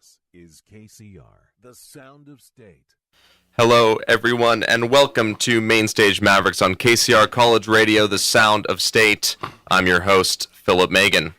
This is KCR, the sound of state. Hello, everyone, and welcome to Mainstage Mavericks on KCR College Radio, the sound of state. I'm your host, Phillip Magin.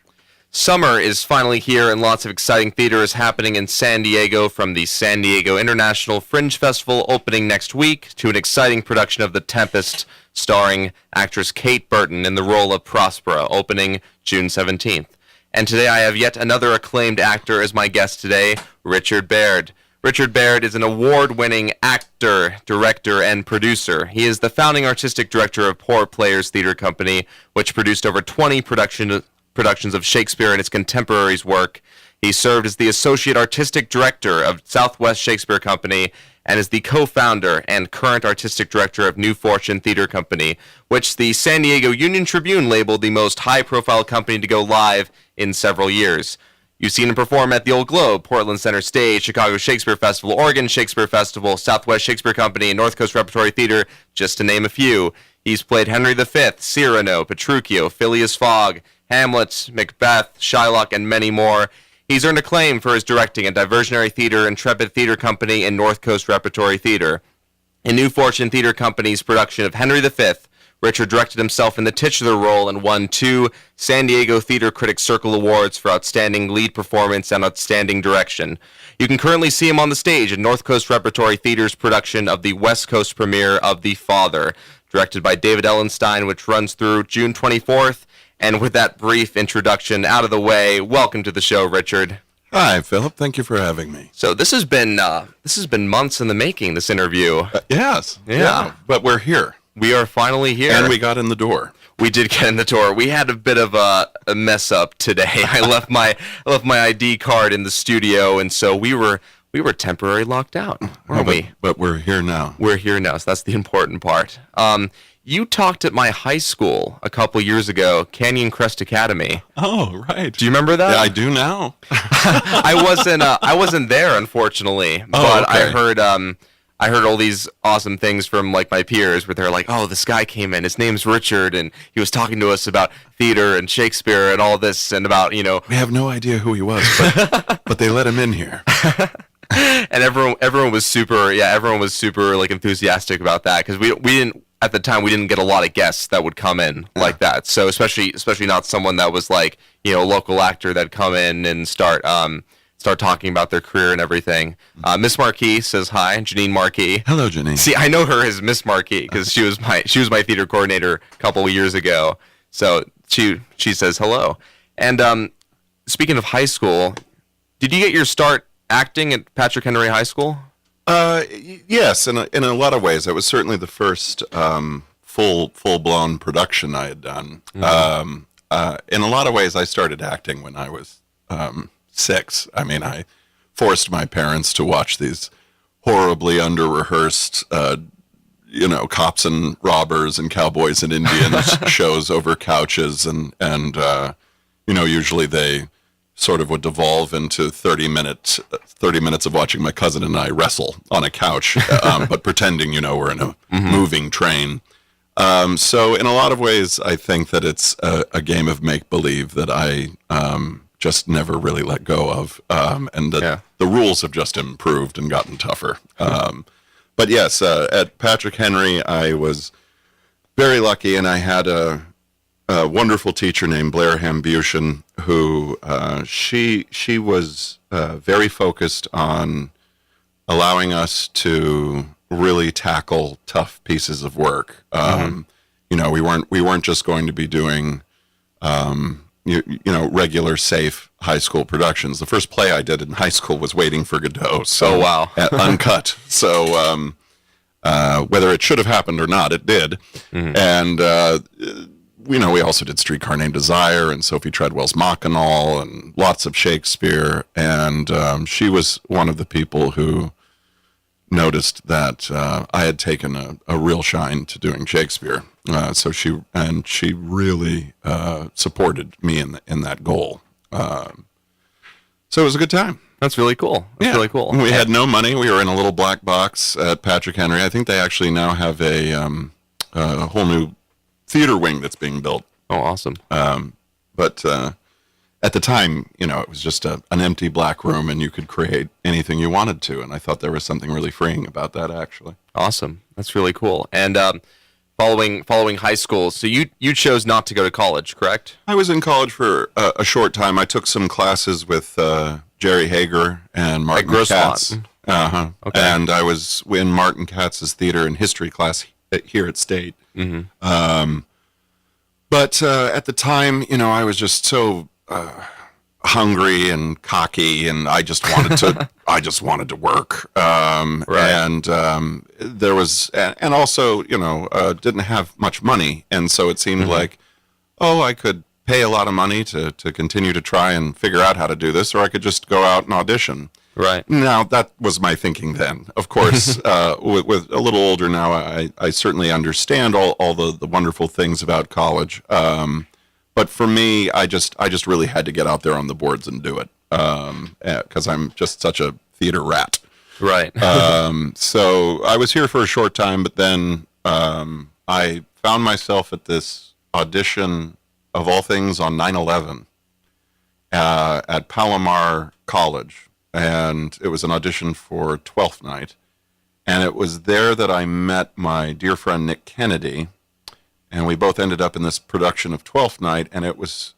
Summer is finally here, and lots of exciting theater is happening in San Diego, from the San Diego International Fringe Festival opening next week to an exciting production of The Tempest starring actress Kate Burton in the role of Prospera, opening June 17th. And today I have yet another acclaimed actor as my guest today, Richard Baird. Richard Baird is an award-winning actor, director, and producer. He is the founding artistic director of Poor Players Theater Company, which produced over 20 productions of Shakespeare and its contemporaries' work. He served as the associate artistic director of Southwest Shakespeare Company and is the co-founder and current artistic director of New Fortune Theater Company, which the San Diego Union Tribune labeled the most high-profile company to go live in several years. You've seen him perform at the Old Globe, Portland Center Stage, Chicago Shakespeare Festival, Oregon Shakespeare Festival, Southwest Shakespeare Company, and North Coast Repertory Theater, just to name a few. He's played Henry V, Cyrano, Petruchio, Phileas Fogg, Hamlet, Macbeth, Shylock, and many more. He's earned acclaim for his directing at Diversionary Theater, Intrepid Theater Company, and North Coast Repertory Theater. In New Fortune Theater Company's production of Henry V, Richard directed himself in the titular role and won 2 San Diego Theater Critics Circle Awards for Outstanding Lead Performance and Outstanding Direction. You can currently see him on the stage in North Coast Repertory Theater's production of the West Coast premiere of The Father, directed by David Ellenstein, which runs through June 24th. And with that brief introduction out of the way, welcome to the show, Richard. Hi, Philip. Thank you for having me. So this has been months in the making, this interview. Yes. Yeah. But we're here. We are finally here. And we got in the door. We did get in the door. We had a bit of a mess up today. I left my ID card in the studio, and so we were temporarily locked out, weren't we? But we're here now. We're here now, so that's the important part. You talked at my high school a couple years ago, Canyon Crest Academy. Oh, right. Do you remember that? Yeah, I do now. I wasn't there, unfortunately, but okay. I heard all these awesome things from like my peers where they're like, oh, this guy came in, his name's Richard, and he was talking to us about theater and Shakespeare and all this, and about, you know. We have no idea who he was, but they let him in here. And everyone was super like enthusiastic about that, because we didn't. At the time, we didn't get a lot of guests that would come in like that. So especially not someone that was like, you know, a local actor that'd come in and start talking about their career and everything. Miss Marquis says hi, Janine Marquis. Hello, Janine. See, I know her as Miss Marquis because she was my theater coordinator a couple of years ago. So she says hello. And speaking of high school, did you get your start acting at Patrick Henry High School? Yes, in a lot of ways. It was certainly the first full-blown production I had done. Mm-hmm. In a lot of ways, I started acting when I was 6. I mean, I forced my parents to watch these horribly under-rehearsed, cops and robbers and cowboys and Indians shows over couches, and usually they sort of would devolve into 30 minutes of watching my cousin and I wrestle on a couch, but pretending, we're in a moving train. So in a lot of ways, I think that it's a game of make-believe that I just never really let go of, and that the rules have just improved and gotten tougher. But yes, at Patrick Henry, I was very lucky, and I had a wonderful teacher named Blair Hambution, who she was very focused on allowing us to really tackle tough pieces of work. We weren't just going to be doing regular safe high school productions. The first play I did in high school was Waiting for Godot. So, oh, wow. Uncut. So whether it should have happened or not, it did. Mm-hmm. And we also did Streetcar Named Desire and Sophie Treadwell's Mackinac and lots of Shakespeare. And she was one of the people who noticed that I had taken a real shine to doing Shakespeare. So she really supported me in that goal. So it was a good time. That's really cool. That's really cool. We had no money. We were in a little black box at Patrick Henry. I think they actually now have a whole new theater wing that's being built. Oh, awesome. But at the time, it was just an empty black room, and you could create anything you wanted to. And I thought there was something really freeing about that, actually. Awesome. That's really cool. And following high school, so you chose not to go to college, correct? I was in college for a short time. I took some classes with Jerry Hager and Martin Katz. Okay. And I was in Martin Katz's theater and history class here at State. Mm-hmm. But at the time, I was just so hungry and cocky, and I just wanted to work. Right. And there was, and also, didn't have much money, and so it seemed like, I could pay a lot of money to continue to try and figure out how to do this, or I could just go out and audition. Right. Now, that was my thinking then. Of course, with a little older now, I certainly understand all the wonderful things about college. But for me, I just really had to get out there on the boards and do it, because I'm just such a theater rat. Right. So I was here for a short time, but then I found myself at this audition, of all things, on 9/11 at Palomar College. And it was an audition for Twelfth Night. And it was there that I met my dear friend Nick Kennedy. And we both ended up in this production of Twelfth Night. And it was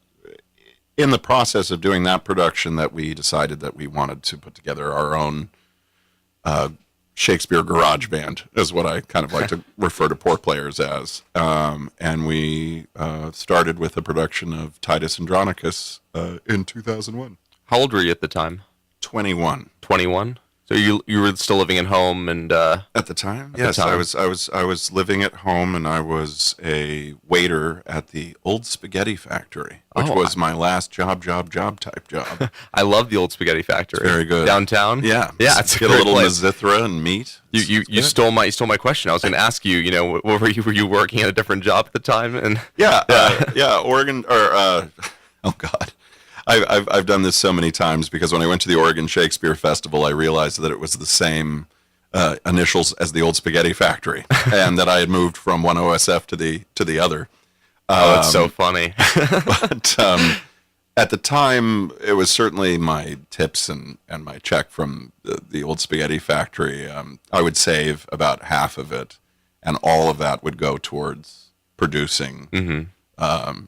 in the process of doing that production that we decided that we wanted to put together our own Shakespeare garage band, is what I kind of like to refer to poor players as. And we started with a production of Titus Andronicus in 2001. How old were you at the time? 21. 21? So you were still living at home, and at the time, yes, I was living at home, and I was a waiter at the Old Spaghetti Factory, which was my last job type job. I love the Old Spaghetti Factory. It's very good. Downtown. Yeah, it's get a little Mazithra and meat. You stole my question. I was going to ask you. What were you working at a different job at the time? And Oregon or oh God. I've done this so many times, because when I went to the Oregon Shakespeare Festival, I realized that it was the same initials as the Old Spaghetti Factory, and that I had moved from one OSF to the other. That's so funny. But at the time, it was certainly my tips and my check from the Old Spaghetti Factory. I would save about half of it, and all of that would go towards producing. Mm-hmm.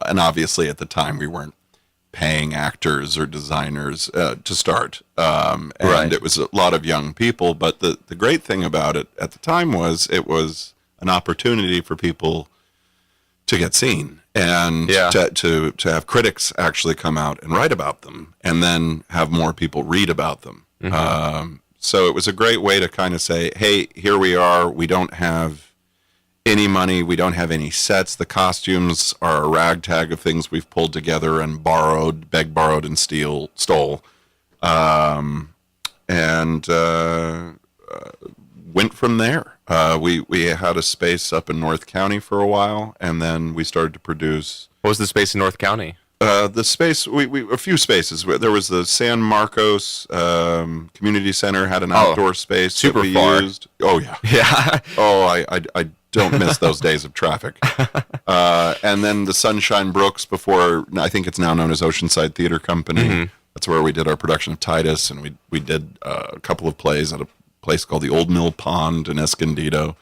And obviously, at the time, we weren't paying actors or designers to start. And it was a lot of young people. But the great thing about it at the time was it was an opportunity for people to get seen, and to have critics actually come out and write about them, and then have more people read about them. Mm-hmm. So it was a great way to kind of say, hey, here we are. We don't have any money. We don't have any sets. The costumes are a ragtag of things we've pulled together and begged, borrowed, and stole. And went from there. We had a space up in North County for a while, and then we started to produce. What was the space in North County? The space, a few spaces. There was the San Marcos Community Center, had an outdoor space super that we far. used. Oh, yeah. Yeah. I don't miss those days of traffic. And then the Sunshine Brooks, before, I think it's now known as Oceanside Theater Company. Mm-hmm. That's where we did our production of Titus, and we did a couple of plays at a place called the Old Mill Pond in Escondido.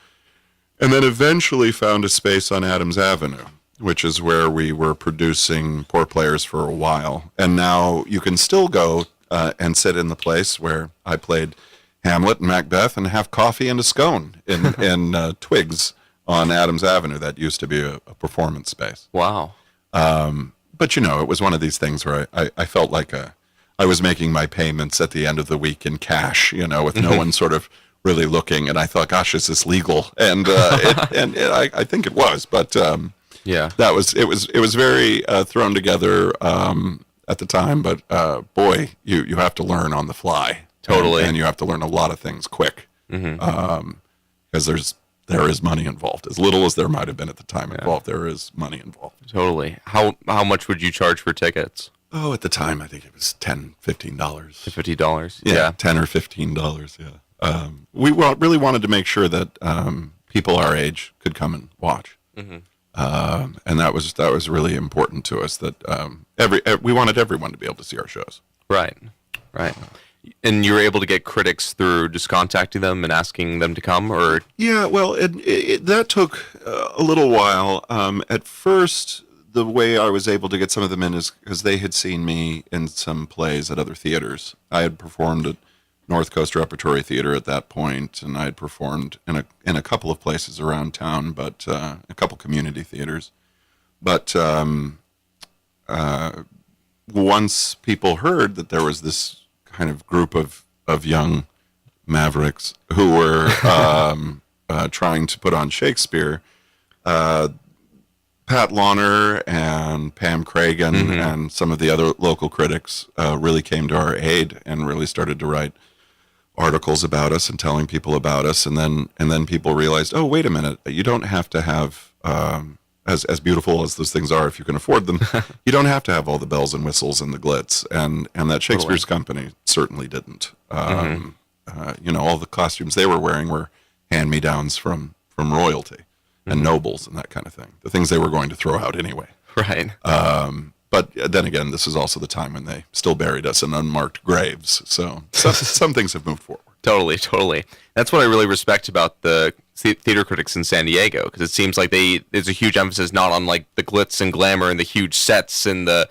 And then eventually found a space on Adams Avenue, which is where we were producing Poor Players for a while. And now you can still go and sit in the place where I played Hamlet and Macbeth and have coffee and a scone in Twigs on Adams Avenue. That used to be a performance space. Wow. But, it was one of these things where I felt like I was making my payments at the end of the week in cash, with no one sort of really looking. And I thought, gosh, is this legal? And I think it was. But it was very thrown together at the time. But, boy, you have to learn on the fly. Totally. And you have to learn a lot of things quick. Because there is money involved. As little as there might have been at the time involved, there is money involved. Totally. How much would you charge for tickets? Oh, at the time, I think it was $10, $15. $50? Yeah, $10 or $15, yeah. We really wanted to make sure that people our age could come and watch. Mm-hmm. And that was really important to us, that we wanted everyone to be able to see our shows. Right. And you were able to get critics through just contacting them and asking them to come, or? Yeah, well, that took a little while. At first, the way I was able to get some of them in is because they had seen me in some plays at other theaters. I had performed at North Coast Repertory Theater at that point, and I had performed in a couple of places around town, but a couple community theaters. But once people heard that there was this kind of group of young Mavericks who were trying to put on Shakespeare, Pat Launer and Pam Cragen and some of the other local critics really came to our aid and really started to write articles about us and telling people about us. And then people realized, oh, wait a minute, you don't have to have, as beautiful as those things are, if you can afford them, you don't have to have all the bells and whistles and the glitz. And that Shakespeare's Company certainly didn't. All the costumes they were wearing were hand-me-downs from royalty and nobles and that kind of thing. The things they were going to throw out anyway. Right. But then again, this is also the time when they still buried us in unmarked graves. So some things have moved forward. Totally. That's what I really respect about the theater critics in San Diego, because it seems like there's a huge emphasis not on like the glitz and glamour and the huge sets and the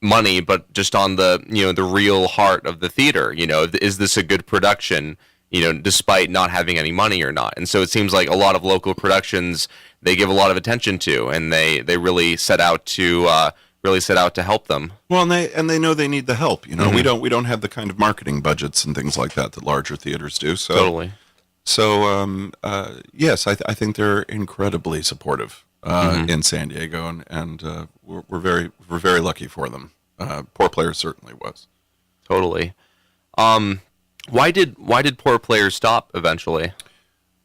money, but just on the real heart of the theater. Is this a good production? Despite not having any money or not. And so it seems like a lot of local productions they give a lot of attention to, and they really set out to help them. Well, and they know they need the help. We don't have the kind of marketing budgets and things like that larger theaters do. So totally. So yes, I think they're incredibly supportive in San Diego, and we're very lucky for them. Poor Players certainly was. Totally. Why did Poor Players stop eventually?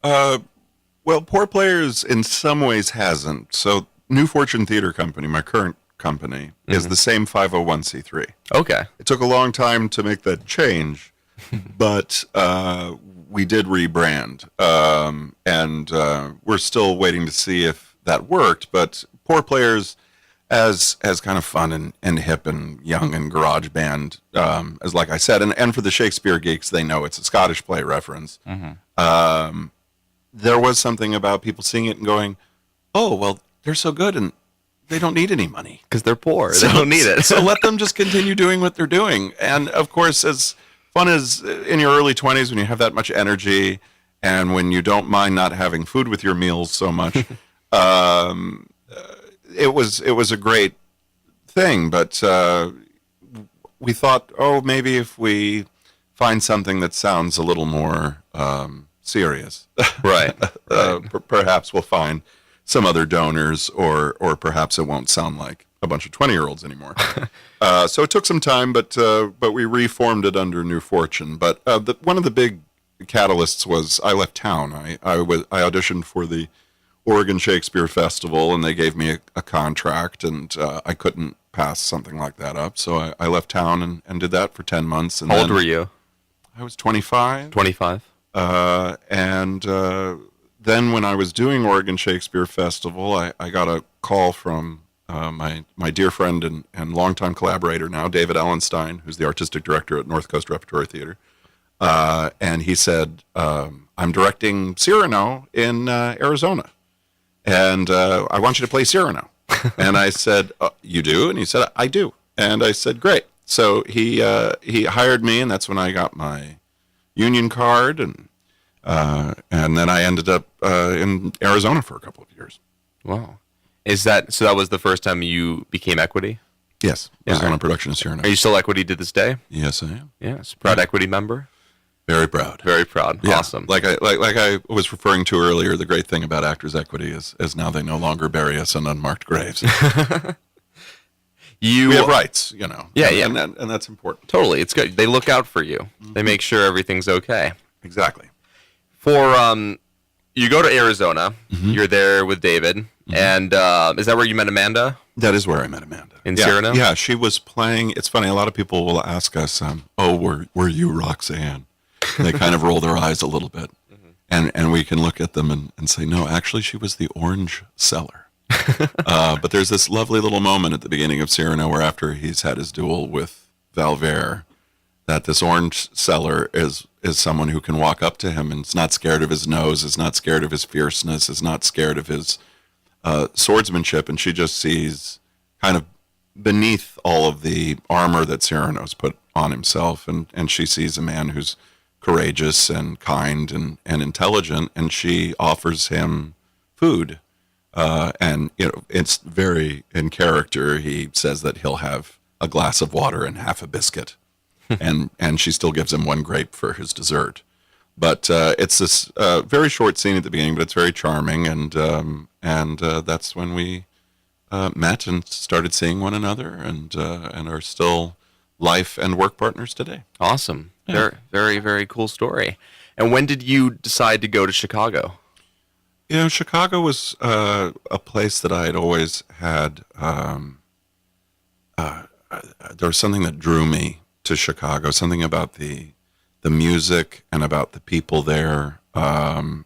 Well, Poor Players in some ways hasn't. So New Fortune Theater Company, my current company, is the same 501c3. Okay. It took a long time to make that change, but we did rebrand, and we're still waiting to see if that worked. But Poor Players, as kind of fun and hip and young and garage band, as like I said, and for the Shakespeare geeks, they know it's a Scottish play reference. There was something about people seeing it and going, oh, well, they're so good and they don't need any money. Because they're poor. They don't need it. So let them just continue doing what they're doing. And of course, as fun as in your early 20s when you have that much energy and when you don't mind not having food with your meals so much, it was a great thing, but we thought, oh, maybe if we find something that sounds a little more serious, right. Perhaps we'll find some other donors, or perhaps it won't sound like a bunch of 20-year-olds anymore. So it took some time, but we reformed it under New Fortune. But one of the big catalysts was I left town. I auditioned for the Oregon Shakespeare Festival, and they gave me a contract, and I couldn't pass something like that up. So I left town and did that for 10 months. And How old were you? I was 25. 25. Then when I was doing Oregon Shakespeare Festival, I got a call from my dear friend and longtime collaborator now, David Ellenstein, who's the artistic director at North Coast Repertory Theater. And he said, I'm directing Cyrano in Arizona. And I want you to play Cyrano. And I said, you do? And he said, I do. And I said, great. So he hired me, and that's when I got my union card, and then I ended up in Arizona for a couple of years. Wow. So that was the first time you became Equity? Yes. I was on a production of Cyrano. Are you still Equity to this day? Yes, I am. Yes. Proud Equity member? Very proud. Very proud. Yeah. Awesome. Like I was referring to earlier, the great thing about Actors Equity is now they no longer bury us in unmarked graves. We have rights, Yeah, and that's important. Totally. It's good. They look out for you. Mm-hmm. They make sure everything's okay. Exactly. For you go to Arizona. Mm-hmm. You're there with David, mm-hmm. and is that where you met Amanda? That is where I met Amanda. In Cyrano? Yeah, she was playing. It's funny. A lot of people will ask us, were you Roxanne? They kind of roll their eyes a little bit, mm-hmm. and we can look at them and say, no, actually, she was the orange seller. But there's this lovely little moment at the beginning of Cyrano where after he's had his duel with Valverde, that this orange seller is someone who can walk up to him and is not scared of his nose, is not scared of his fierceness, is not scared of his swordsmanship, and she just sees kind of beneath all of the armor that Cyrano's put on himself, and she sees a man who's courageous and kind and intelligent, and she offers him food. And it's very in character. He says that he'll have a glass of water and half a biscuit, and she still gives him one grape for his dessert. But it's this very short scene at the beginning, but it's very charming, and that's when we met and started seeing one another, and are still life and work partners today. Awesome. Yeah. Very, very, very cool story. And when did you decide to go to Chicago? Chicago was a place that I had always had. There was something that drew me to Chicago, something about the music and about the people there. And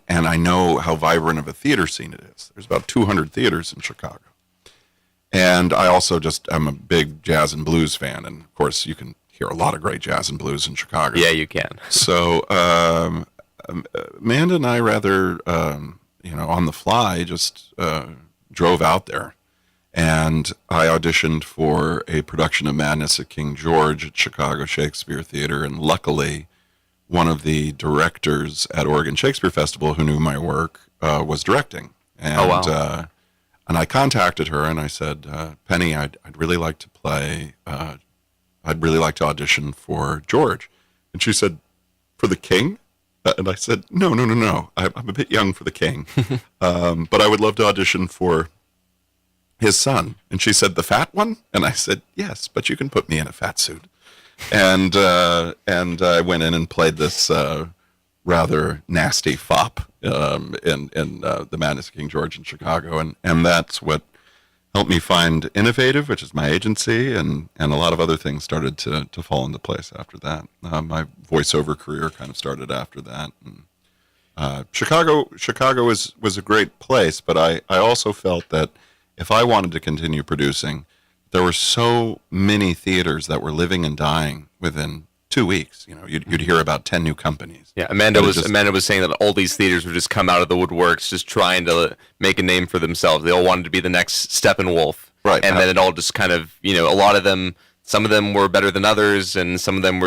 I know how vibrant of a theater scene it is. There's about 200 theaters in Chicago. And I also am a big jazz and blues fan. And of course, you can hear a lot of great jazz and blues in Chicago. Yeah, you can. So, Amanda and I rather, on the fly, just drove out there. And I auditioned for a production of Madness at King George at Chicago Shakespeare Theater. And luckily, one of the directors at Oregon Shakespeare Festival who knew my work was directing. And, oh, wow. And I contacted her and I said, Penny, I'd really like to play, I'd really like to audition for George. And she said, for the King? And I said, no. I'm a bit young for the King. But I would love to audition for his son. And she said, the fat one? And I said, yes, but you can put me in a fat suit. And I went in and played this rather nasty fop in the Madness of King George in Chicago. And that's what helped me find Innovative, which is my agency, and a lot of other things started to fall into place after that. My voiceover career kind of started after that. And, Chicago was a great place, but I also felt that if I wanted to continue producing, there were so many theaters that were living and dying within 2 weeks. You'd hear about 10 new companies. Yeah, Amanda was saying that all these theaters would just come out of the woodworks, just trying to make a name for themselves. They all wanted to be the next Steppenwolf, right? And then it all just kind of, a lot of them. Some of them were better than others, and some of them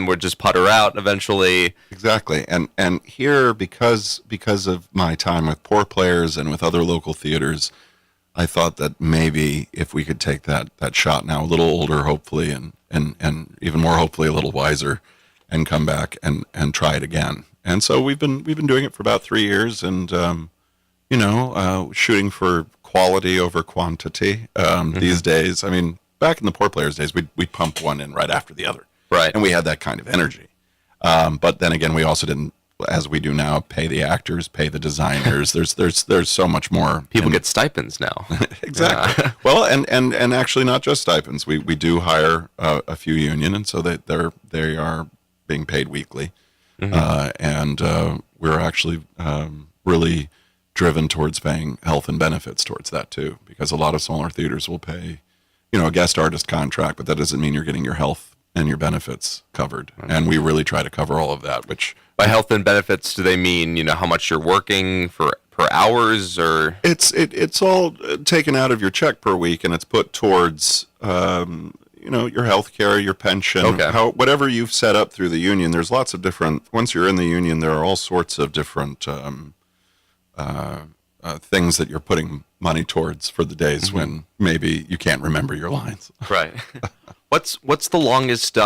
would just putter out eventually. Exactly, and here because of my time with Poor Players and with other local theaters, I thought that maybe if we could take that shot now, a little older, hopefully, and even more hopefully a little wiser, and come back and try it again. And so we've been doing it for about 3 years, and shooting for quality over quantity these days. I mean, back in the Poor Players days, we'd pump one in right after the other, right? And we had that kind of energy. But then again, we also didn't, as we do now, pay the actors, pay the designers. There's so much more. People get stipends now. Exactly. Yeah. Well, and actually not just stipends. We do hire a few union, and so they are being paid weekly. Mm-hmm. And we're actually really driven towards paying health and benefits towards that too, because a lot of smaller theaters will pay, a guest artist contract, but that doesn't mean you're getting your health and your benefits covered. Mm-hmm. And we really try to cover all of that, which... By health and benefits, do they mean, how much you're working per hours, or? It's all taken out of your check per week, and it's put towards, your health care, your pension, okay. Whatever you've set up through the union. There's lots of different, once you're in the union, there are all sorts of different things that you're putting money towards for the days mm-hmm. when maybe you can't remember your lines. Right. What's the longest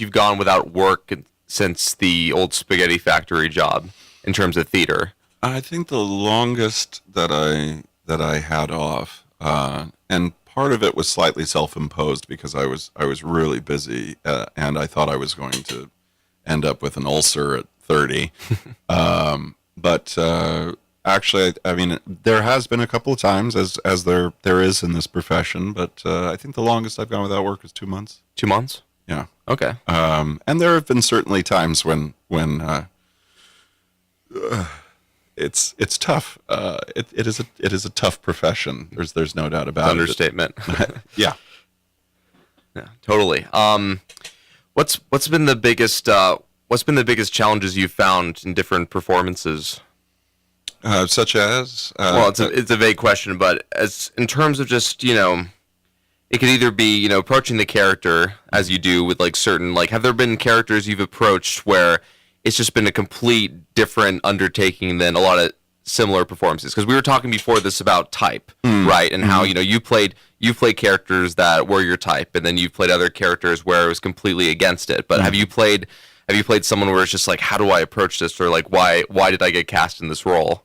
you've gone without work since the old spaghetti factory job in terms of theater? I think the longest that I had off, and part of it was slightly self-imposed because I was really busy, and I thought I was going to end up with an ulcer at 30. But actually, I mean, there has been a couple of times, as there is in this profession, but I think the longest I've gone without work is 2 months. 2 months? Yeah. Okay. And there have been certainly times when it's tough. It is a tough profession. There's no doubt about it. Understatement. Yeah. Yeah, totally. What's been the biggest challenges you've found in different performances? Such as Well, it's a vague question, but as in terms of just, it could either be, approaching the character as you do with like certain, like, have there been characters you've approached where it's just been a complete different undertaking than a lot of similar performances? Because we were talking before this about type, right? And how, you played characters that were your type, and then you've played other characters where it was completely against it. But have you played someone where it's just like, how do I approach this? Or like, why did I get cast in this role?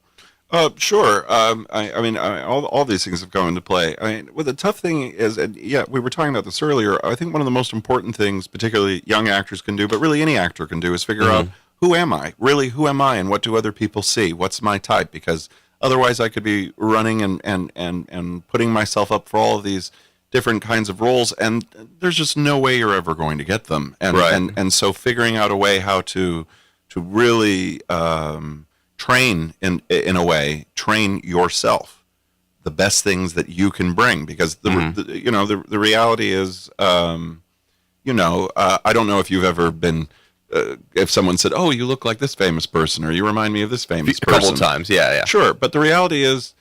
Sure. All these things have come into play. The tough thing is, and we were talking about this earlier. I think one of the most important things, particularly young actors can do, but really any actor can do, is figure out, who am I? Really, who am I, and what do other people see? What's my type? Because otherwise, I could be running and putting myself up for all of these different kinds of roles, and there's just no way you're ever going to get them. And so figuring out a way how to really train train yourself the best things that you can bring, because the reality is, I don't know if you've ever been, if someone said, oh, you look like this famous person, or you remind me of this famous person. A couple of times, yeah. Sure, but the reality is,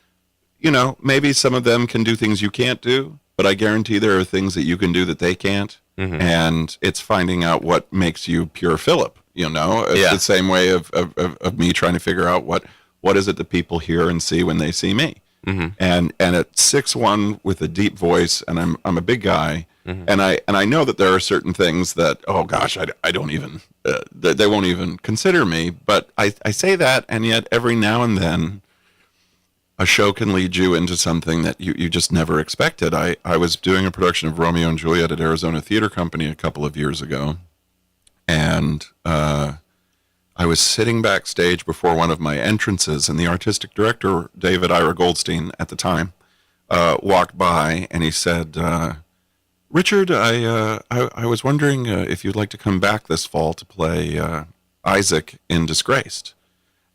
maybe some of them can do things you can't do, but I guarantee there are things that you can do that they can't, and it's finding out what makes you pure Phillip. It's the same way of me trying to figure out what is it that people hear and see when they see me. And at 6'1" with a deep voice, and I'm a big guy, and I know that there are certain things that, oh gosh, I don't even they won't even consider me. But I say that, and yet every now and then a show can lead you into something that you just never expected. I was doing a production of Romeo and Juliet at Arizona Theater Company a couple of years ago, and I was sitting backstage before one of my entrances, and the artistic director, David Ira Goldstein, at the time, walked by, and he said, Richard, I was wondering if you'd like to come back this fall to play Isaac in Disgraced.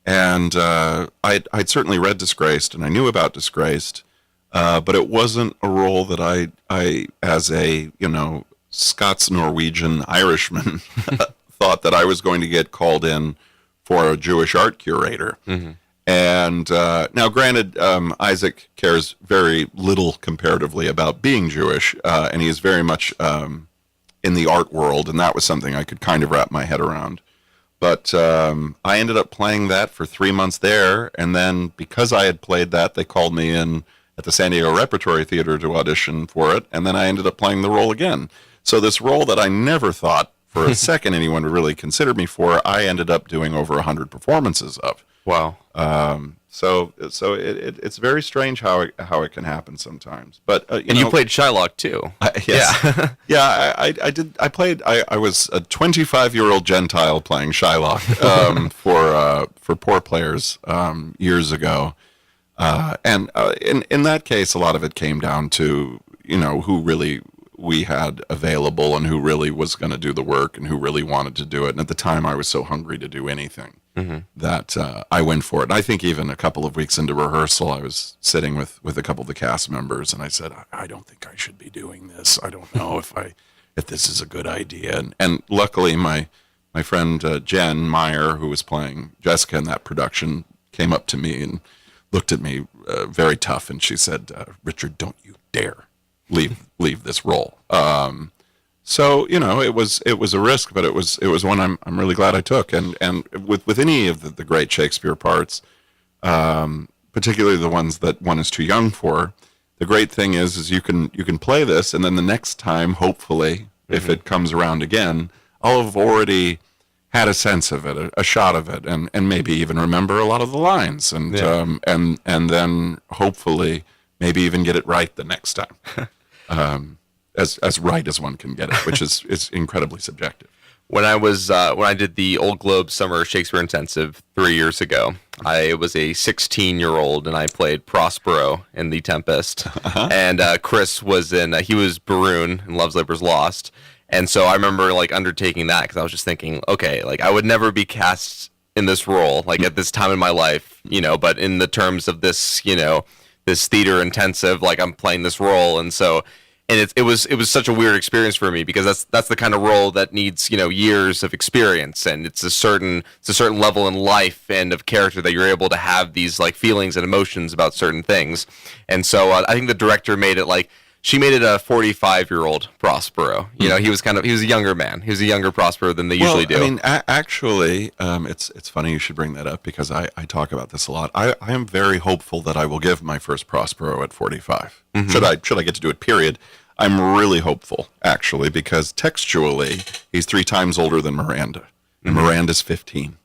And I'd certainly read Disgraced, and I knew about Disgraced, but it wasn't a role that I as a, Scots-Norwegian Irishman thought that I was going to get called in for a Jewish art curator. And now, granted, Isaac cares very little comparatively about being Jewish, and he is very much in the art world, and that was something I could kind of wrap my head around. But I ended up playing that for 3 months there, and then because I had played that, they called me in at the San Diego Repertory Theater to audition for it, and then I ended up playing the role again. So this role that I never thought for a second anyone would really consider me for, I ended up doing over 100 performances of. Wow. So it's very strange how it can happen sometimes. But you played Shylock too. Yes. Yeah. I did. I was a 25-year-old Gentile playing Shylock for Poor Players years ago, and in that case, a lot of it came down to who really we had available and who really was going to do the work and who really wanted to do it. And at the time, I was so hungry to do anything that I went for it. And I think even a couple of weeks into rehearsal, I was sitting with a couple of the cast members, and I said, I don't think I should be doing this. I don't know if this is a good idea. And luckily, my friend Jen Meyer, who was playing Jessica in that production, came up to me and looked at me very tough, and she said, Richard, don't you dare leave this role. So it was a risk, but it was one I'm really glad I took. And with any of the great Shakespeare parts, particularly the ones that one is too young for, the great thing is you can play this, and then the next time, hopefully, if it comes around again, I'll have already had a sense of it, a shot of it, and maybe even remember a lot of the lines, and then hopefully maybe even get it right the next time. As right as one can get it, which is incredibly subjective. When I did the Old Globe Summer Shakespeare Intensive 3 years ago, I was a 16-year-old, and I played Prospero in The Tempest, and Chris was he was Baroon in Love's Labour's Lost, and so I remember undertaking that because I was just thinking, okay, I would never be cast in this role, like at this time in my life, but in the terms of this, this theater intensive, like I'm playing this role. And so, and it was such a weird experience for me because that's the kind of role that needs, years of experience, and it's a certain level in life and of character that you're able to have these like feelings and emotions about certain things. And so I think the director made it like, she made it a 45-year-old Prospero. He was a younger man. He was a younger Prospero than they usually do. I mean, actually, it's funny you should bring that up because I talk about this a lot. I am very hopeful that I will give my first Prospero at 45. Should I get to do it, period. I'm really hopeful, actually, because textually, he's 3 times older than Miranda. And Miranda's 15.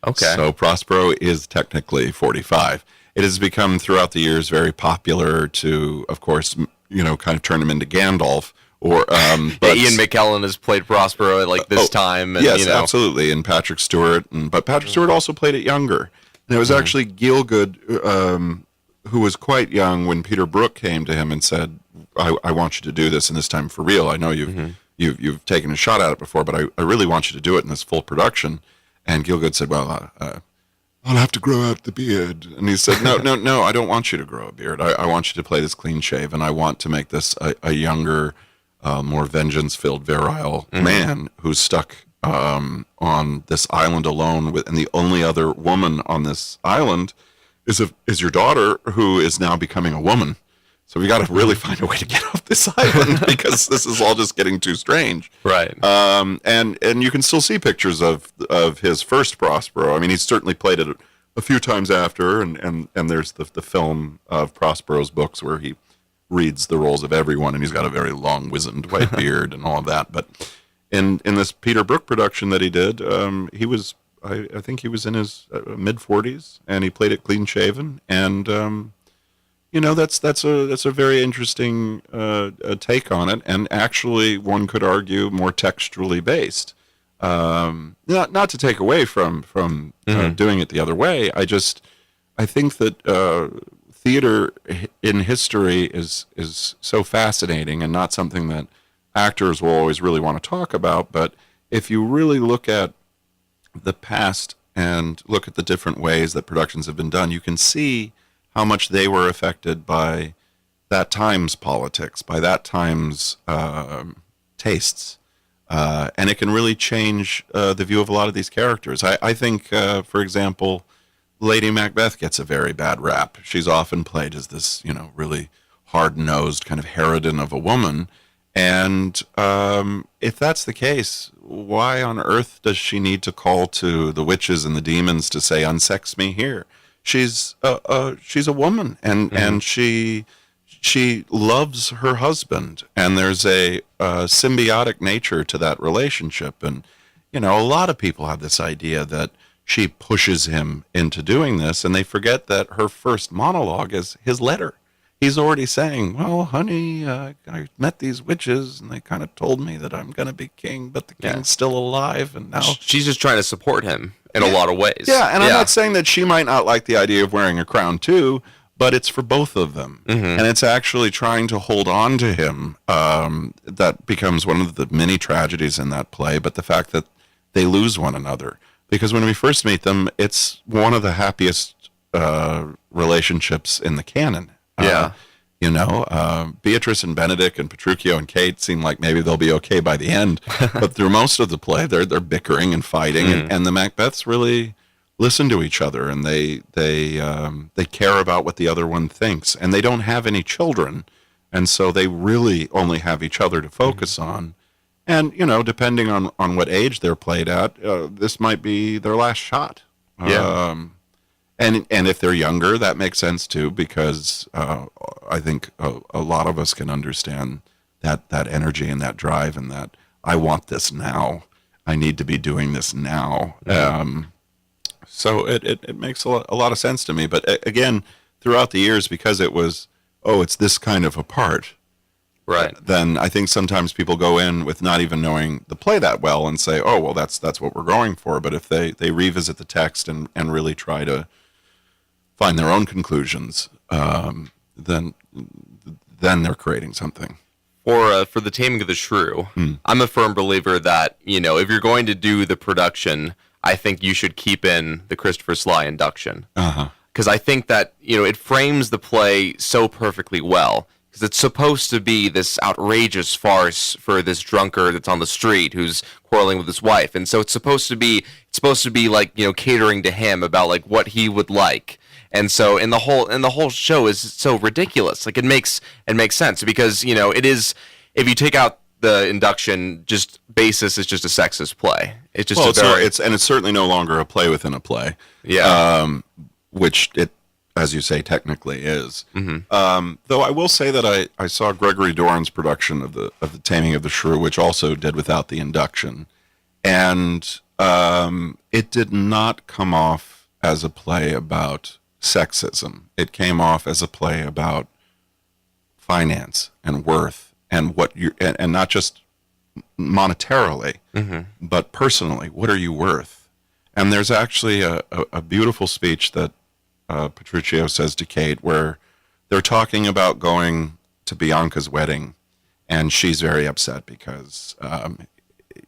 Okay. So Prospero is technically 45. It has become, throughout the years, very popular to, of course, kind of turn him into Gandalf. Or but Ian McKellen has played Prospero at like this time. And, yes, absolutely. And Patrick Stewart. But Patrick Stewart also played it younger. And it was actually Gielgud, who was quite young when Peter Brook came to him and said, I want you to do this, and this time for real. I know you've taken a shot at it before, but I really want you to do it in this full production. And Gielgud said, well, I'll have to grow out the beard. And he said, no, I don't want you to grow a beard. I want you to play this clean shave, and I want to make this a younger, more vengeance-filled, virile man who's stuck on this island alone, and the only other woman on this island is your daughter, who is now becoming a woman. So we got to really find a way to get off this island because this is all just getting too strange. Right. And you can still see pictures of his first Prospero. I mean, he's certainly played it a few times after, and there's the film of Prospero's books where he reads the roles of everyone, and he's got a very long, wizened white beard and all of that. But in this Peter Brook production that he did, he was, I think he was in his mid-40s, and he played it clean-shaven, and that's a very interesting take on it, and actually one could argue more textually based. Not to take away from doing it the other way. I think that theater in history is so fascinating and not something that actors will always really want to talk about. But if you really look at the past and look at the different ways that productions have been done, you can see how much they were affected by that time's politics, by that time's tastes. And it can really change the view of a lot of these characters. I think, for example, Lady Macbeth gets a very bad rap. She's often played as this, really hard-nosed kind of harridan of a woman. And if that's the case, why on earth does she need to call to the witches and the demons to say, unsex me here? She's a woman, and she loves her husband, and there's a symbiotic nature to that relationship. And a lot of people have this idea that she pushes him into doing this, and they forget that her first monologue is his letter. He's already saying, well, honey, I met these witches, and they kind of told me that I'm going to be king, but the king's still alive, and now... She's just trying to support him in a lot of ways. Yeah, and I'm not saying that she might not like the idea of wearing a crown, too, but it's for both of them. And it's actually trying to hold on to him that becomes one of the many tragedies in that play, but the fact that they lose one another. Because when we first meet them, it's one of the happiest relationships in the canon. Beatrice and Benedict and Petruchio and Kate seem like maybe they'll be okay by the end, but through most of the play, they're bickering and fighting, and the Macbeths really listen to each other, and they care about what the other one thinks, and they don't have any children, and so they really only have each other to focus on. And depending on what age they're played at, this might be their last shot. And if they're younger, that makes sense too, because I think a lot of us can understand that energy and that drive, and that I want this now. I need to be doing this now. So it makes a lot of sense to me. But again, throughout the years, because it was, it's this kind of a part, right? Then I think sometimes people go in with not even knowing the play that well and say, well, that's what we're going for. But if they revisit the text and really try to find their own conclusions, then they're creating something. For the Taming of the Shrew, I'm a firm believer that, if you're going to do the production, I think you should keep in the Christopher Sly induction. Uh-huh. Because I think that, it frames the play so perfectly well. Because it's supposed to be this outrageous farce for this drunkard that's on the street who's quarreling with his wife. And so it's supposed to be like, catering to him about like what he would like. And so in the whole show is so ridiculous. Like it makes sense because, it is, if you take out the induction just basis, is just a sexist play. It's just it's certainly no longer a play within a play. Yeah. Which it, as you say, technically is. Mm-hmm. Though I will say that I saw Gregory Doran's production of the Taming of the Shrew, which also did without the induction, and it did not come off as a play about sexism. It came off as a play about finance and worth and what you and not just monetarily, but personally. What are you worth? And there's actually a beautiful speech that Petruchio says to Kate where they're talking about going to Bianca's wedding, and she's very upset because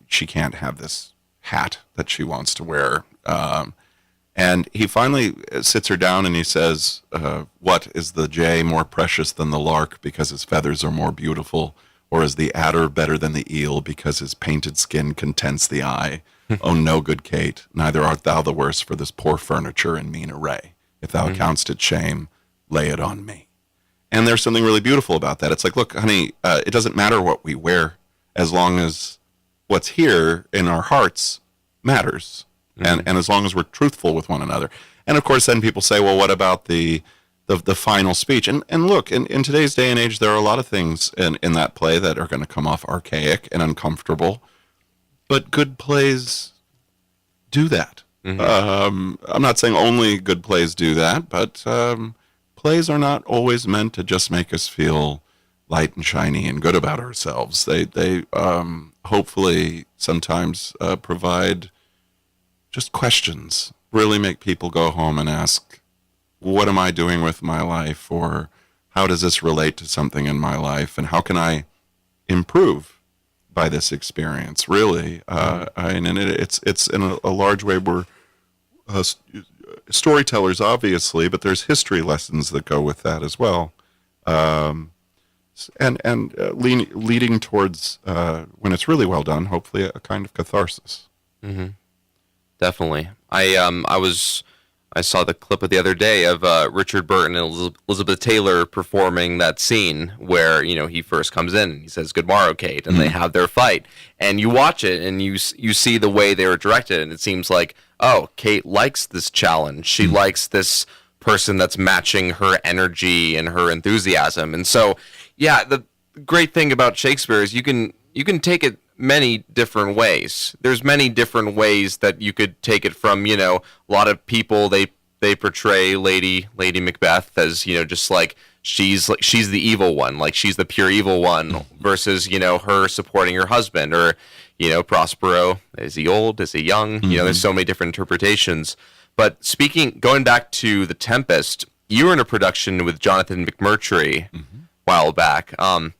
she can't have this hat that she wants to wear. And he finally sits her down and he says, what, is the jay more precious than the lark because his feathers are more beautiful? Or is the adder better than the eel because his painted skin contents the eye? Oh, no, good Kate, neither art thou the worse for this poor furniture and mean array. If thou count'st it shame, lay it on me. And there's something really beautiful about that. It's like, look, honey, it doesn't matter what we wear as long as what's here in our hearts matters. And as long as we're truthful with one another. And of course, then people say, well, what about the final speech? And look, in today's day and age, there are a lot of things in that play that are going to come off archaic and uncomfortable. But good plays do that. I'm not saying only good plays do that, but plays are not always meant to just make us feel light and shiny and good about ourselves. They hopefully sometimes provide just questions, really make people go home and ask, what am I doing with my life? Or how does this relate to something in my life? And how can I improve by this experience, really? And it's in a large way we're storytellers, obviously, but there's history lessons that go with that as well. Leading towards, when it's really well done, hopefully a kind of catharsis. Mm-hmm. Definitely. I saw the clip of the other day of Richard Baird and Elizabeth Taylor performing that scene where, he first comes in and he says, "Good morrow, Kate," and they have their fight. And you watch it and you see the way they were directed, and it seems like, oh, Kate likes this challenge. She likes this person that's matching her energy and her enthusiasm. And so, yeah, the great thing about Shakespeare is you can take it many different ways. There's many different ways that you could take it from, a lot of people, they portray Lady Macbeth as, just like she's the evil one, like she's the pure evil one versus, her supporting her husband, or, Prospero, is he old? Is he young? There's so many different interpretations. But going back to The Tempest, you were in a production with Jonathan McMurtry a while back. And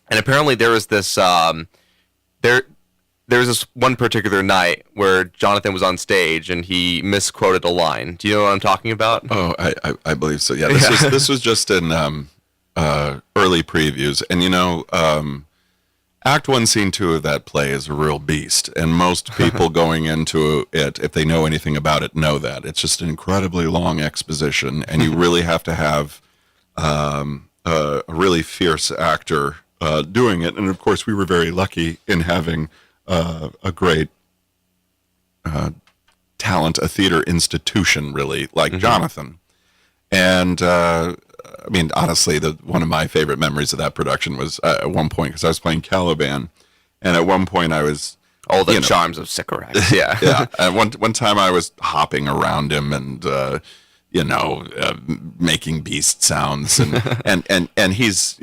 apparently there was this, there was this one particular night where Jonathan was on stage and he misquoted a line. Do you know what I'm talking about? Oh, I believe so. Yeah, this was just in early previews, and Act 1, Scene 2 of that play is a real beast, and most people going into it, if they know anything about it, know that it's just an incredibly long exposition, and you really have to have a really fierce actor doing it. And of course, we were very lucky in having a great talent, a theater institution, really, like Jonathan. And honestly, one of my favorite memories of that production was at one point, because I was playing Caliban, and at one point I was all the charms of Sycorax. Yeah, yeah. And one time I was hopping around him and making beast sounds, and he's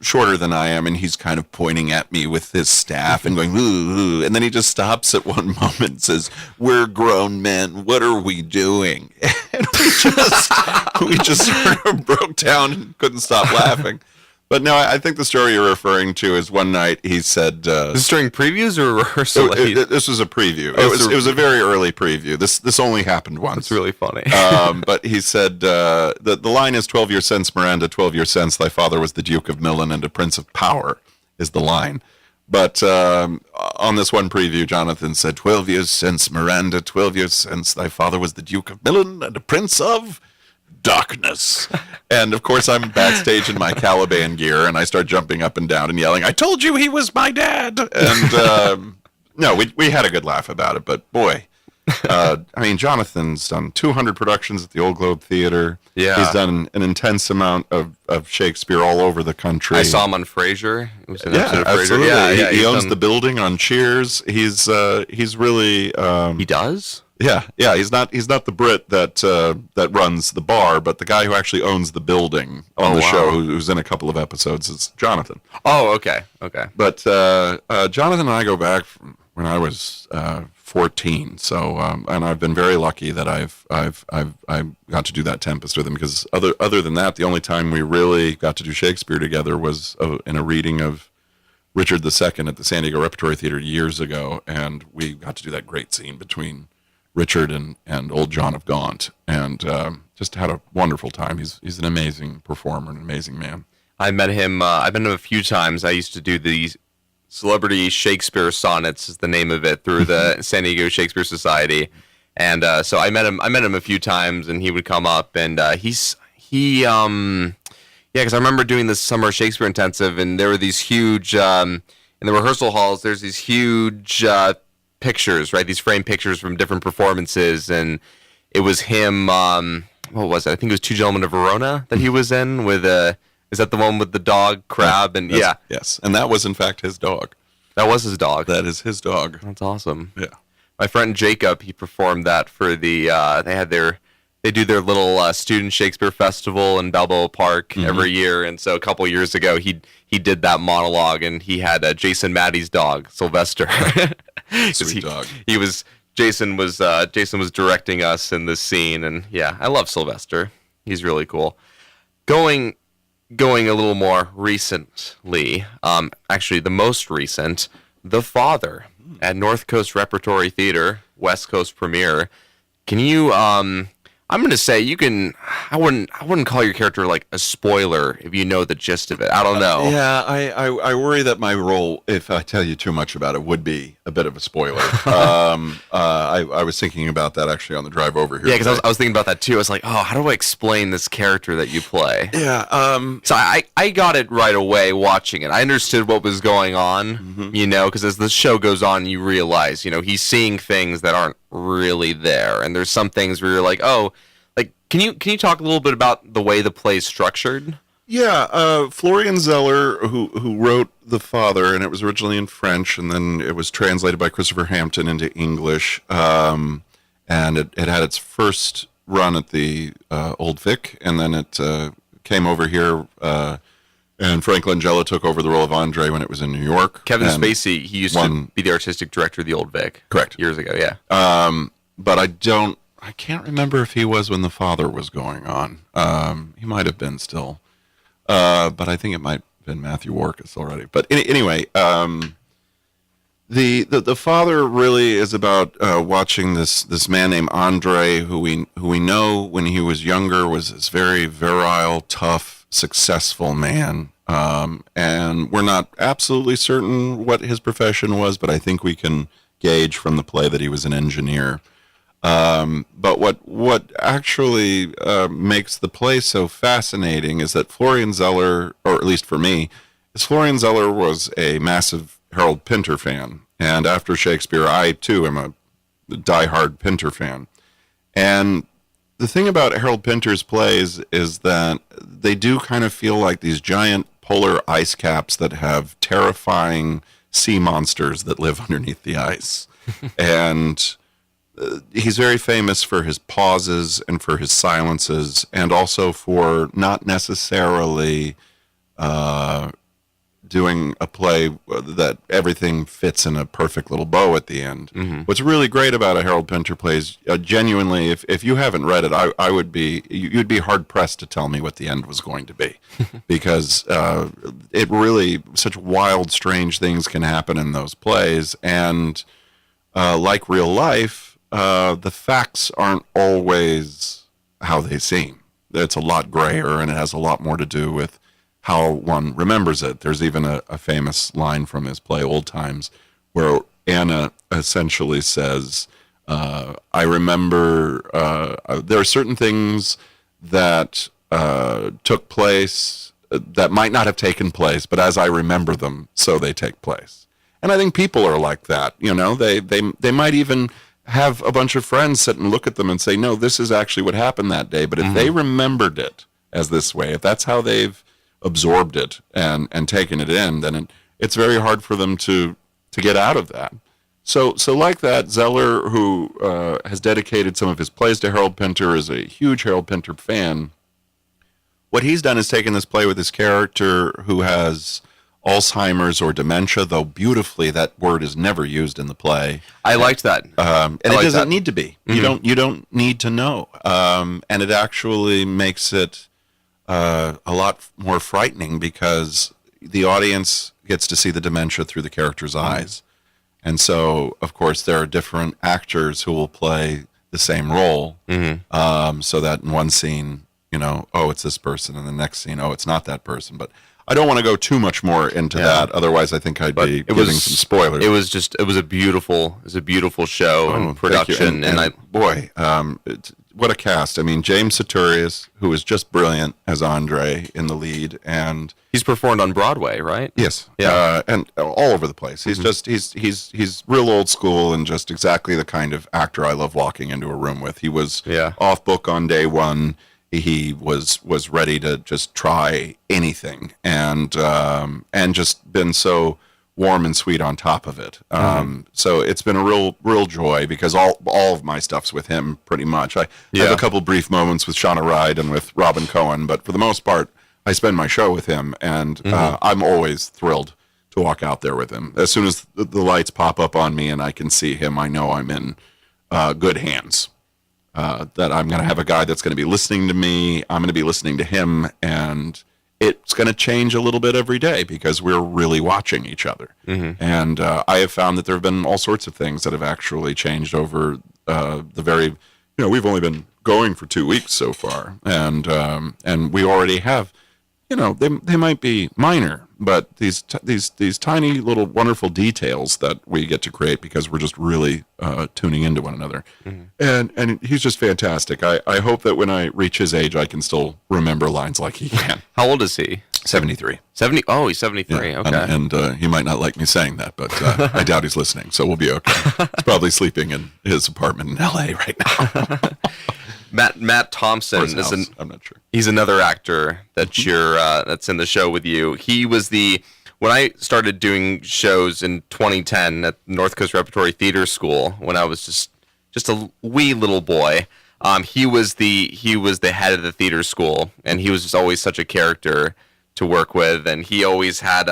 shorter than I am, and he's kind of pointing at me with his staff and going, ooh, and then he just stops at one moment and says, "We're grown men. What are we doing?" And we just sort of broke down and couldn't stop laughing. But no, I think the story you're referring to is one night he said... Is this during previews or rehearsal? This was a preview. It was a very early preview. This only happened once. It's really funny. But he said, the line is 12 years since, Miranda, 12 years since, thy father was the Duke of Milan and a Prince of Power, is the line. But on this one preview, Jonathan said, 12 years since, Miranda, 12 years since, thy father was the Duke of Milan and a Prince of Darkness. And of course I'm backstage in my Caliban gear, and I start jumping up and down and yelling, I told you he was my dad. And no, we had a good laugh about it, but boy, I mean, Jonathan's done 200 productions at the Old Globe Theater. Yeah. He's done an intense amount of Shakespeare all over the country. I saw him on Frasier. It was an episode of Frasier. Absolutely. Yeah, he owns the building on Cheers. He's really he does? Yeah, he's not the Brit that runs the bar, but the guy who actually owns the building on the show, who's in a couple of episodes, is Jonathan. Oh, okay. But Jonathan and I go back from when I was 14, so and I've been very lucky that I've got to do that Tempest with him, because other than that, the only time we really got to do Shakespeare together was in a reading of Richard II at the San Diego Repertory Theater years ago, and we got to do that great scene between Richard and old John of Gaunt, and just had a wonderful time. He's an amazing performer, an amazing man. I met him. I've met him a few times. I used to do the Celebrity Shakespeare Sonnets, is the name of it, through the San Diego Shakespeare Society, and so I met him a few times, and he would come up, and because I remember doing this summer Shakespeare intensive, and there were these huge in the rehearsal halls. There's these huge pictures, right? These framed pictures from different performances, and it was him. What was it? I think it was Two Gentlemen of Verona that he was in with is that the one with the dog Crab? And yes, and that was in fact his dog. That was his dog. That is his dog. That's awesome. Yeah, my friend Jacob, he performed that for the. They do their little student Shakespeare festival in Balboa Park every year, and so a couple years ago he did that monologue, and he had Jason Maddie's dog, Sylvester. Sweet dog. Jason was directing us in this scene, and yeah, I love Sylvester. He's really cool. Going a little more recently, actually the most recent, The Father at North Coast Repertory Theater, West Coast premiere. Can you I'm going to say you can. I wouldn't call your character like a spoiler if you know the gist of it. I don't know. Yeah, I worry that my role, if I tell you too much about it, would be a bit of a spoiler. I was thinking about that actually on the drive over here. Yeah, because I was thinking about that too. I was like, oh, how do I explain this character that you play? Yeah. So I got it right away watching it. I understood what was going on, because as the show goes on, you realize, he's seeing things that aren't really there, and there's some things where you're like, oh, like can you talk a little bit about the way the play's structured? Yeah, Florian Zeller, who wrote The Father, and it was originally in French, and then it was translated by Christopher Hampton into English, and it had its first run at the Old Vic, and then it came over here, and Frank Langella took over the role of Andre when it was in New York. Kevin Spacey, he used to be the artistic director of the Old Vic. Correct. Years ago, yeah. But I can't remember if he was when The Father was going on. He might have been still. But I think it might have been Matthew Warchus already. But anyway, the Father really is about watching this man named Andre, who we know when he was younger was this very virile, tough, successful man. And we're not absolutely certain what his profession was, but I think we can gauge from the play that he was an engineer. But what actually makes the play so fascinating is that Florian Zeller, or at least for me, Florian Zeller was a massive Harold Pinter fan. And after Shakespeare, I too am a diehard Pinter fan. And the thing about Harold Pinter's plays is that they do kind of feel like these giant polar ice caps that have terrifying sea monsters that live underneath the ice. And he's very famous for his pauses and for his silences, and also for not necessarily doing a play that everything fits in a perfect little bow at the end. What's really great about a Harold Pinter play is genuinely, if you haven't read it, you'd be hard pressed to tell me what the end was going to be, because it really, such wild, strange things can happen in those plays, and like real life, the facts aren't always how they seem. It's a lot grayer, and it has a lot more to do with how one remembers it. There's even a famous line from his play Old Times where Anna essentially says, I remember there are certain things that took place that might not have taken place, but as I remember them, so they take place. And I think people are like that. They might even have a bunch of friends sit and look at them and say, no, this is actually what happened that day. But if they remembered it as this way, if that's how they've absorbed it and taken it in, then it's very hard for them to get out of that. So like that, Zeller, who has dedicated some of his plays to Harold Pinter, is a huge Harold Pinter fan. What he's done is taken this play with this character who has Alzheimer's or dementia, though beautifully that word is never used in the play. I liked that. And it doesn't need to be. You don't need to know. And it actually makes it a lot more frightening because the audience gets to see the dementia through the character's eyes. And so, of course, there are different actors who will play the same role, so that in one scene, oh, it's this person, and the next scene, oh, it's not that person. But I don't want to go too much more into that. Otherwise, I think I'd be giving some spoilers. It was a beautiful show and production, what a cast! I mean, James Saturius, who is just brilliant as Andre in the lead, and he's performed on Broadway, right? Yes, and all over the place. He's just he's real old school and just exactly the kind of actor I love walking into a room with. He was off book on day one. He was ready to just try anything, and just been so warm and sweet on top of it. So it's been a real joy because all of my stuff's with him pretty much. I have a couple brief moments with Shauna Ride and with Robin Cohen, but for the most part, I spend my show with him, and I'm always thrilled to walk out there with him. As soon as the lights pop up on me and I can see him, I know I'm in good hands. That I'm going to have a guy that's going to be listening to me, I'm going to be listening to him, and it's going to change a little bit every day because we're really watching each other. And I have found that there have been all sorts of things that have actually changed over we've only been going for 2 weeks so far, and we already have, they might be minor, but these tiny little wonderful details that we get to create because we're just really tuning into one another. And he's just fantastic. I hope that when I reach his age, I can still remember lines like he can. How old is he? 73. 70? Oh, he's 73. Yeah, okay. And he might not like me saying that, but I doubt he's listening, so we'll be okay. He's probably sleeping in his apartment in L.A. right now. Matt Thompson is I'm not sure. He's another actor that that's in the show with you. He was when I started doing shows in 2010 at North Coast Repertory Theater School when I was just a wee little boy. He was the head of the theater school, and he was just always such a character to work with, and he always had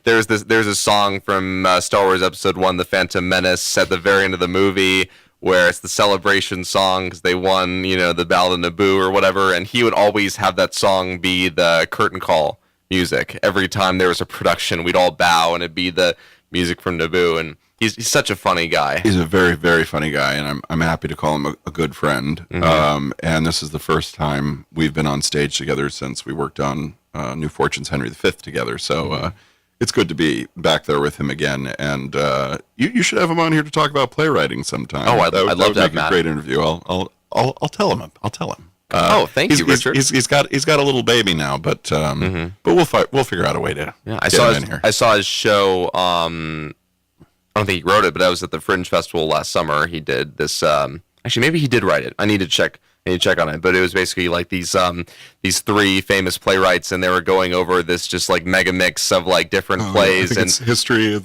there's a song from Star Wars Episode 1, The Phantom Menace, at the very end of the movie, where it's the celebration song because they won, the Battle of Naboo or whatever, and he would always have that song be the curtain call music. Every time there was a production, we'd all bow, and it'd be the music from Naboo, and he's such a funny guy. He's a very, very funny guy, and I'm happy to call him a good friend. And this is the first time we've been on stage together since we worked on New Fortunes Henry V together, so it's good to be back there with him again, and you should have him on here to talk about playwriting sometime. Oh, I'd love to have make a great interview. I'll tell him. I'll tell him. Thank you, Richard. He's got a little baby now, but we'll figure out a way to get him in here. I saw his show. I don't think he wrote it, but I was at the Fringe Festival last summer. He did this. Actually, maybe he did write it. I need to check and you check on it. But it was basically like these three famous playwrights, and they were going over this just like mega mix of like different plays and it's history of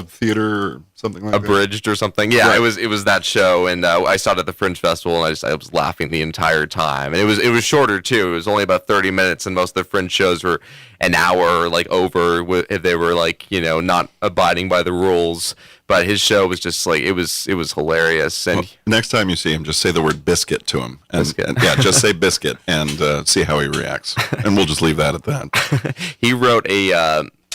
theater or something like abridged or something. Yeah, Right. it was that show, and I saw it at the Fringe Festival, and I was laughing the entire time. And it was shorter too. It was only about 30 minutes, and most of the Fringe shows were an hour like over if they were like not abiding by the rules. But his show was just like it was hilarious. And Well, next time you see him, just say the word biscuit to him. Biscuit. And just say biscuit and see how he reacts. And we'll just leave that at that. he wrote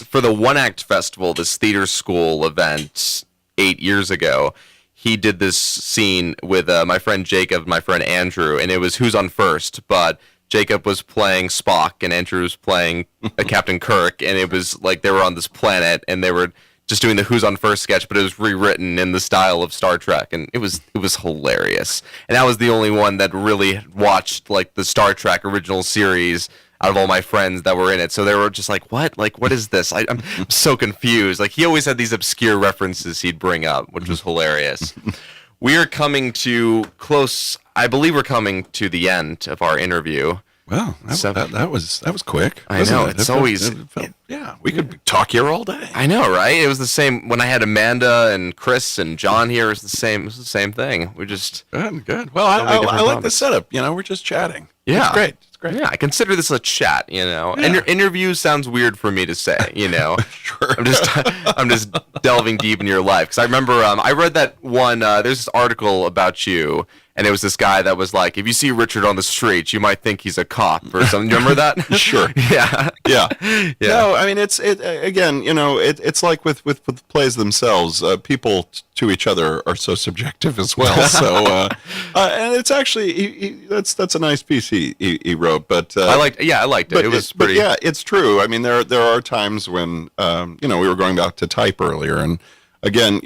for the One Act Festival, this theater school event 8 years ago. He did this scene with my friend Jacob, my friend Andrew, and it was Who's on First, but Jacob was playing Spock and Andrew was playing Captain Kirk, and it was like they were on this planet and they were just doing the Who's on First sketch, but it was rewritten in the style of Star Trek, and it was hilarious. And I was the only one that really watched like the Star Trek original series out of all my friends that were in it. So they were just like, what? Like, what is this? I'm so confused. Like, he always had these obscure references he'd bring up, which was hilarious. We are coming to close. I believe we're coming to the end of our interview. Well, that was quick. I wasn't know, it? it's always- Yeah, we could talk here all day. I know, right? It was the same when I had Amanda and Chris and John here. It was the same thing. We just Good. Well, So many I different like the topics. setup. We're just chatting. Yeah. It's great. It's great. Yeah, I consider this a chat, Yeah. Interview sounds weird for me to say, Sure. I'm just delving deep into your life. Because I remember I read that one, there's this article about you, and it was this guy that was like, if you see Richard on the street, you might think he's a cop or something. Do you remember that? Sure. Yeah. Yeah. Yeah. No, I mean it's like with plays themselves. People to each other are so subjective as well. So and it's actually that's a nice piece he wrote. But I liked it. It was pretty. But yeah, it's true. I mean, there are times when we were going back to type earlier, and again,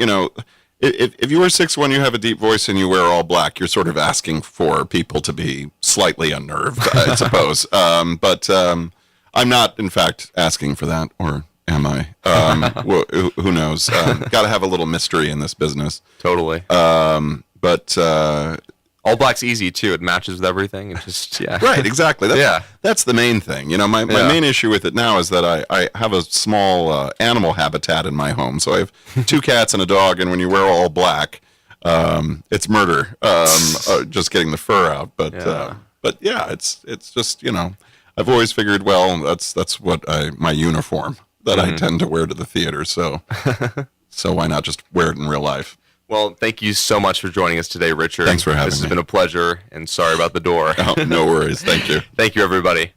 if you are 6'1", you have a deep voice, and you wear all black, you're sort of asking for people to be slightly unnerved, I suppose. But I'm not, in fact, asking for that, or am I? Who knows? Got to have a little mystery in this business. Totally. But All black's easy too. It matches with everything. It just right, exactly. Yeah. That's the main thing. My main issue with it now is that I have a small animal habitat in my home. So I have 2 cats and a dog, and when you wear all black, it's murder. Just getting the fur out. But yeah, it's just I've always figured, well, that's what my uniform that I tend to wear to the theater. So why not just wear it in real life? Well, thank you so much for joining us today, Richard. Thanks for having This has me. been a pleasure, and sorry about the door. Oh, no worries. Thank you. Thank you, everybody.